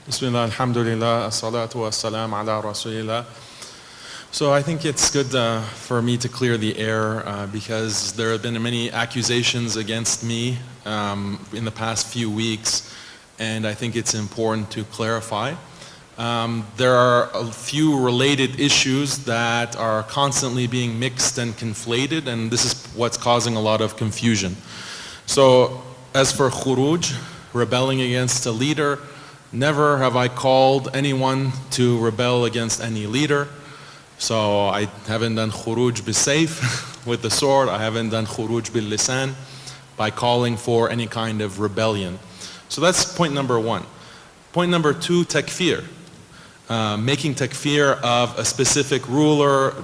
Bismillah, alhamdulillah, as-salatu was-salam ala rasulillah. So I think it's good for me to clear the air because there have been many accusations against me in the past few weeks, and I think it's important to clarify. There are a few related issues that are constantly being mixed and conflated, and this is what's causing a lot of confusion. So as for khuruj, rebelling against a leader, never have I called anyone to rebel against any leader. So I haven't done khuruj bisayf with the sword. I haven't done khuruj bil lisan by calling for any kind of rebellion. So that's point number one. Point number two, takfir. Making takfir of a specific ruler.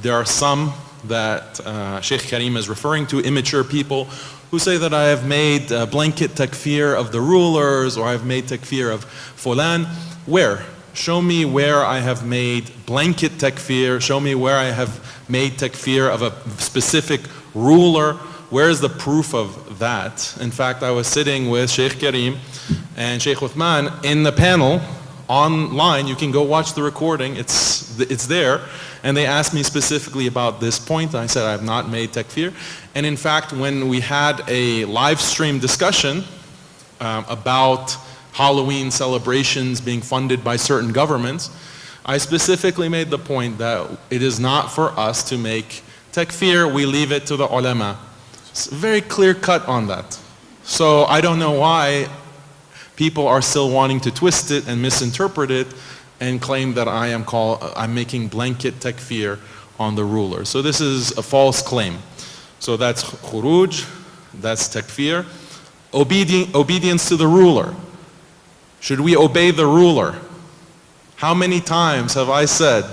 There are some that Sheikh Karim is referring to, immature people, who say that I have made blanket takfir of the rulers, or I've made takfir of fulan. Where? Show me where I have made blanket takfir. Show me where I have made takfir of a specific ruler. Where is the proof of that? In fact, I was sitting with Sheikh Karim and Sheikh Uthman in the panel online. You can go watch the recording, it's there. And they asked me specifically about this point. I said I have not made takfir. And in fact, when we had a live stream discussion about Halloween celebrations being funded by certain governments, I specifically made the point that it is not for us to make takfir. We leave it to the ulama. It's very clear cut on that. So I don't know why people are still wanting to twist it and misinterpret it and claim that I'm making blanket takfir on the ruler. So this is a false claim. So that's khuruj, that's takfir. Obedience to the ruler. Should we obey the ruler? How many times have I said,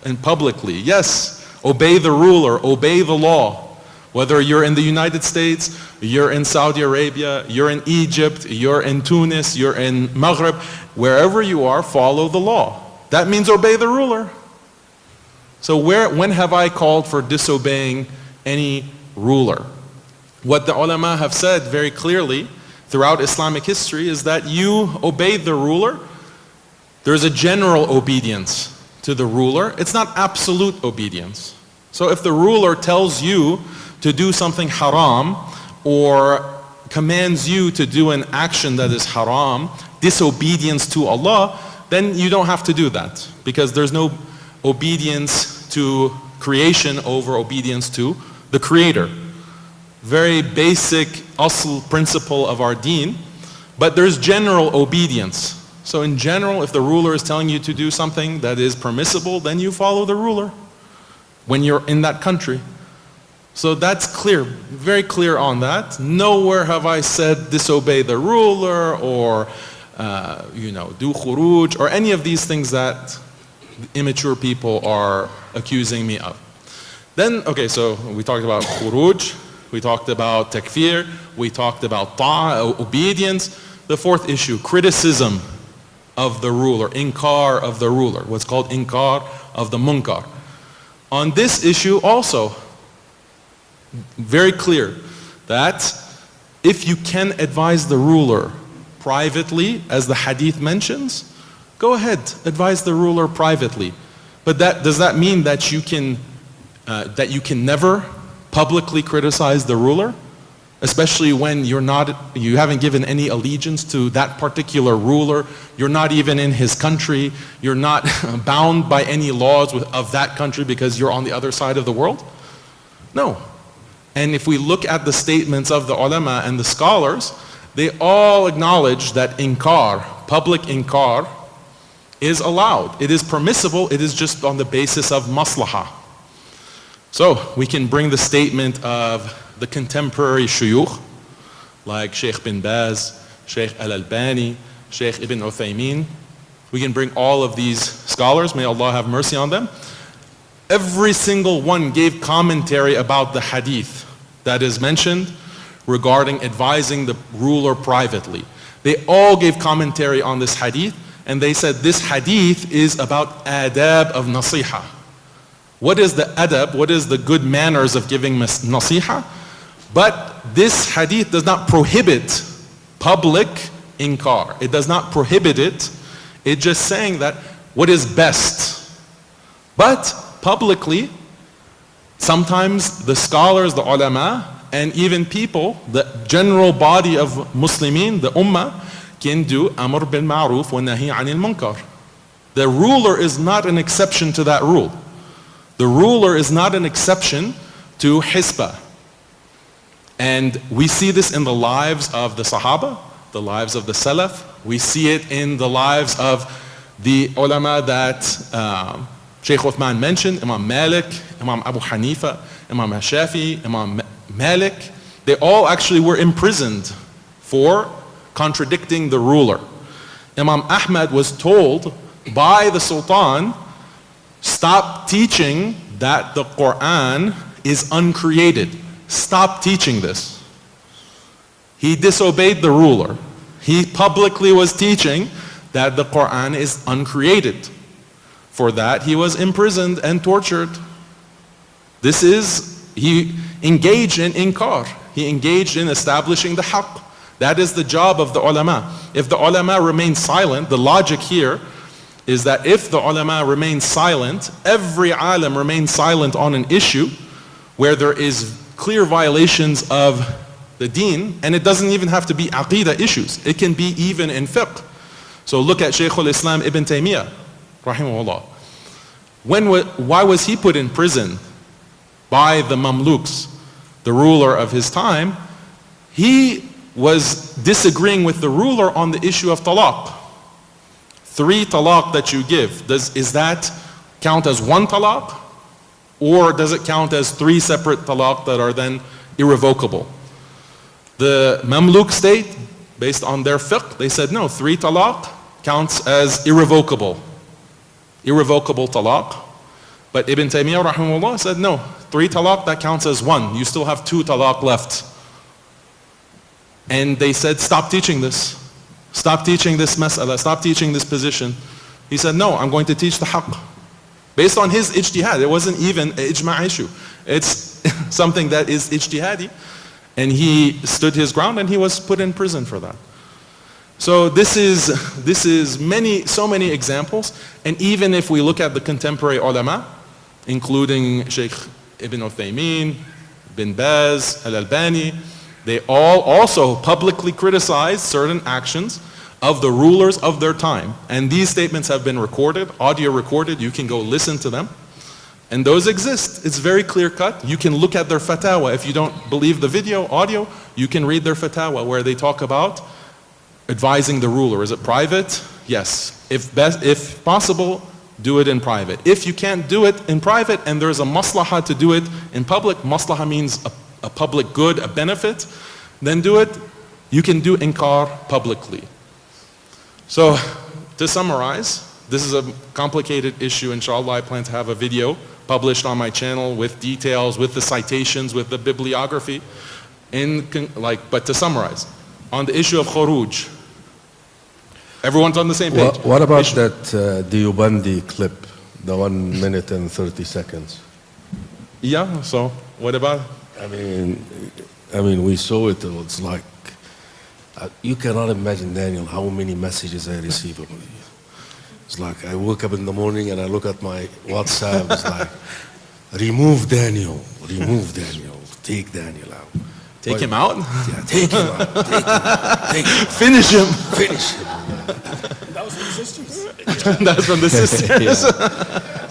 and publicly, yes, obey the ruler, obey the law. Whether you're in the United States, you're in Saudi Arabia, you're in Egypt, you're in Tunis, you're in Maghreb, wherever you are, follow the law. That means obey the ruler. So when have I called for disobeying any ruler? What the ulama have said very clearly throughout Islamic history is that you obey the ruler. There's a general obedience to the ruler. It's not absolute obedience. So if the ruler tells you to do something haram or commands you to do an action that is haram, disobedience to Allah, then you don't have to do that, because there's no obedience to creation over obedience to the Creator. Very basic asl principle of our deen, but there's general obedience. So in general, if the ruler is telling you to do something that is permissible, then you follow the ruler when you're in that country. So that's clear, very clear on that. Nowhere have I said disobey the ruler or do khuruj or any of these things that immature people are accusing me of. Then, okay, so we talked about khuruj, we talked about takfir, we talked about ta'ah, obedience. The fourth issue, criticism of the ruler, inkar of the ruler, what's called inkar of the munkar. On this issue also, very clear that if you can advise the ruler privately, as the hadith mentions, go ahead, advise the ruler privately. But does that mean that you can never publicly criticize the ruler? Especially when you haven't given any allegiance to that particular ruler, you're not even in his country, you're not bound by any laws of that country because you're on the other side of the world? No. And if we look at the statements of the ulama and the scholars, they all acknowledge that inkar, public inkar, is allowed. It is permissible, it is just on the basis of maslahah. So we can bring the statement of the contemporary shuyukh, like Sheikh bin Baz, Sheikh al-Albani, Sheikh ibn Uthaymeen. We can bring all of these scholars, may Allah have mercy on them. Every single one gave commentary about the hadith that is mentioned regarding advising the ruler privately. They all gave commentary on this hadith, and they said this hadith is about adab of nasiha. What is the adab? What is the good manners of giving nasiha? But this hadith does not prohibit public inkar. It does not prohibit it It's just saying that what is best. But publicly, sometimes the scholars, the ulama, and even people, the general body of Muslimin, the ummah, can do amr bil ma'ruf wa nahi anil munkar. The ruler is not an exception to that rule. The ruler is not an exception to hisbah. And we see this in the lives of the Sahaba, the lives of the Salaf. We see it in the lives of the ulama that Shaykh Uthman mentioned, Imam Malik, Imam Abu Hanifa, Imam Shafi, Imam Malik. They all actually were imprisoned for contradicting the ruler. Imam Ahmad was told by the Sultan, stop teaching that the Qur'an is uncreated. Stop teaching this. He disobeyed the ruler. He publicly was teaching that the Qur'an is uncreated. For that, he was imprisoned and tortured. He engaged in inkar. He engaged in establishing the haqq. That is the job of the ulama. If the ulama remain silent, the logic here is that if the ulama remain silent, every alim remains silent on an issue where there is clear violations of the deen, and it doesn't even have to be aqidah issues. It can be even in fiqh. So look at Shaykh al-Islam Ibn Taymiyyah, rahimahullah. Why was he put in prison by the Mamluks, the ruler of his time? He was disagreeing with the ruler on the issue of talaq. 3 talaq that you give, is that count as 1 talaq? Or does it count as 3 separate talaq that are then irrevocable? The Mamluk state, based on their fiqh, they said no, 3 talaq counts as irrevocable talaq. But Ibn Taymiyyah rahimahullah said no, 3 talaq that counts as 1. You still have 2 talaq left. And they said, stop teaching this. Stop teaching this mas'ala, stop teaching this position. He said, no, I'm going to teach the haqq. Based on his ijtihad, it wasn't even an ijma' issue. It's something that is ijtihadi. And he stood his ground and he was put in prison for that. So this is so many examples. And even if we look at the contemporary ulama, including Shaykh Ibn Uthaymeen, Bin Baz, Al-Albani, they all also publicly criticized certain actions of the rulers of their time. And these statements have been recorded, audio recorded. You can go listen to them. And those exist. It's very clear cut. You can look at their fatwa. If you don't believe the video, audio, you can read their fatwa where they talk about advising the ruler. Is it private? Yes. If possible, do it in private. If you can't do it in private and there's a maslahah to do it in public, maslahah means a public good, a benefit, then do it. You can do inkar publicly. So to summarize, this is a complicated issue. Inshallah, I plan to have a video published on my channel with details, with the citations, with the bibliography. But to summarize, on the issue of khuruj, everyone's on the same page. What about that Deobandi clip, the 1 minute and 30 seconds? Yeah, so what about it? I mean, we saw it. It's like, you cannot imagine, Daniel, how many messages I receive. It's like I wake up in the morning and I look at my WhatsApp. It's like, remove Daniel, take Daniel out. Take him out? Yeah, take him out. Take him out. Finish him. Finish him. That was from the sisters. That's from the sisters. Yeah.